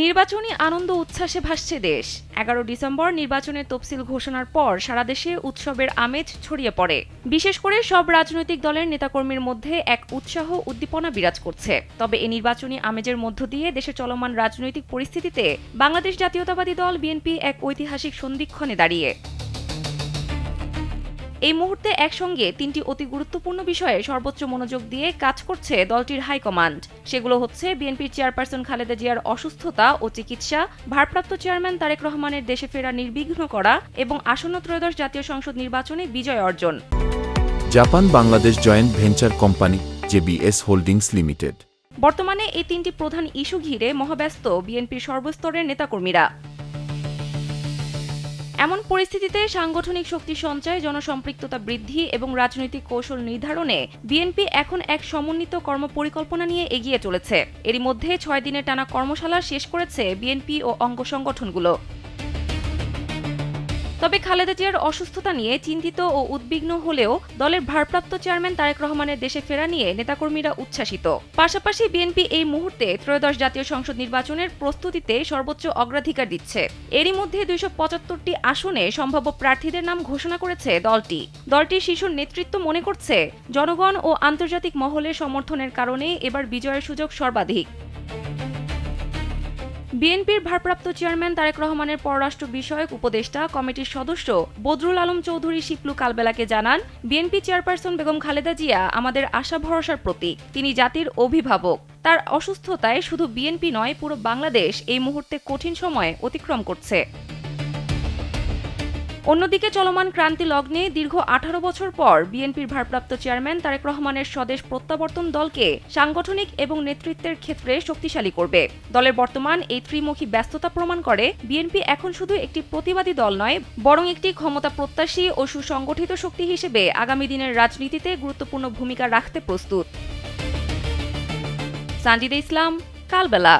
নির্বাচনী আনন্দ উচ্ছ্বাসে ভাসছে দেশ। ১১ ডিসেম্বর নির্বাচনের তফসিল ঘোষণার পর সারা দেশে উৎসবের আমেজ ছড়িয়ে পড়ে। বিশেষ করে সব রাজনৈতিক দলের নেতাকর্মীর মধ্যে এক উৎসাহ উদ্দীপনা বিরাজ করছে। তবে এই নির্বাচনী আমেজের মধ্য দিয়ে দেশে চলমান রাজনৈতিক পরিস্থিতিতে বাংলাদেশ জাতীয়তাবাদী দল বিএনপি এক ঐতিহাসিক সন্ধিক্ষণে দাঁড়িয়ে। এই মুহূর্তে একসঙ্গে তিনটি অতি গুরুত্বপূর্ণ বিষয়ে সর্বোচ্চ মনোযোগ দিয়ে কাজ করছে দলটির হাইকমান্ড। সেগুলো হচ্ছে বিএনপির চেয়ারপারসন খালেদা জিয়ার অসুস্থতা ও চিকিৎসা, ভারপ্রাপ্ত চেয়ারম্যান তারেক রহমানের দেশে ফেরা নির্বিঘ্ন করা এবং আসন্ন ত্রয়োদশ জাতীয় সংসদ নির্বাচনে বিজয় অর্জন। Japan Bangladesh joint venture company JBS holdings limited. বর্তমানে এই তিনটি প্রধান ইস্যু ঘিরে মহাব্যস্ত বিএনপির সর্বস্তরের নেতাকর্মীরা। এমন পরিস্থিতিতে সাংগঠনিক শক্তি সঞ্চয়, জনসম্পৃক্ততা বৃদ্ধি এবং রাজনৈতিক কৌশল নির্ধারণে বিএনপি এখন এক সমন্বিত কর্মপরিকল্পনা নিয়ে এগিয়ে চলেছে। এরই মধ্যে ৬ দিনের টানা কর্মশালা শেষ করেছে বিএনপি ও অঙ্গ সংগঠনগুলো। তবে খালেদা জিয়ার অসুস্থতা নিয়ে চিন্তিত ও উদ্বিগ্ন হলেও দলের ভারপ্রাপ্ত চেয়ারম্যান তারেক রহমানের দেশে ফেরা নিয়ে নেতাকর্মীরা উচ্ছ্বাসিত। পাশাপাশি বিএনপি এই মুহূর্তে ত্রয়োদশ জাতীয় সংসদ নির্বাচনের প্রস্তুতিতে সর্বোচ্চ অগ্রাধিকার দিচ্ছে। এরই মধ্যে ২৭৫টি আসনে সম্ভাব্য প্রার্থীদের নাম ঘোষণা করেছে দলটি। দলটির শীর্ষ নেতৃত্ব মনে করছে, জনগণ ও আন্তর্জাতিক মহলের সমর্থনের কারণে এবার বিজয়ের সুযোগ সর্বাধিক। বিএনপির ভারপ্রাপ্ত চেয়ারম্যান তারেক রহমানের পররাষ্ট্র বিষয়ক উপদেষ্টা কমিটির সদস্য বদরুল আলম চৌধুরী শিপলু কালবেলাকে জানান, বিএনপি চেয়ারপারসন বেগম খালেদা জিয়া আমাদের আশা ভরসার প্রতীক। তিনি জাতির অভিভাবক। তার অসুস্থতায় শুধু বিএনপি নয়, পুরো বাংলাদেশ এই মুহূর্তে কঠিন সময় অতিক্রম করছে। অন্যদিকে চলমান ক্রান্তি লগ্নে দীর্ঘ ১৮ বছর পর বিএনপির ভারপ্রাপ্ত চেয়ারম্যান তারেক রহমানের স্বদেশ প্রত্যাবর্তন দলকে সাংগঠনিক এবং নেতৃত্বের ক্ষেত্রে শক্তিশালী করবে। দলের বর্তমান এই ত্রিমুখী ব্যস্ততা প্রমাণ করে, বিএনপি এখন শুধু একটি প্রতিবাদী দল নয়, বরং একটি ক্ষমতা প্রত্যাশী ও সুসংগঠিত শক্তি হিসেবে আগামী দিনের রাজনীতিতে গুরুত্বপূর্ণ ভূমিকা রাখতে প্রস্তুত। সানজিদা ইসলাম, কালবেলা।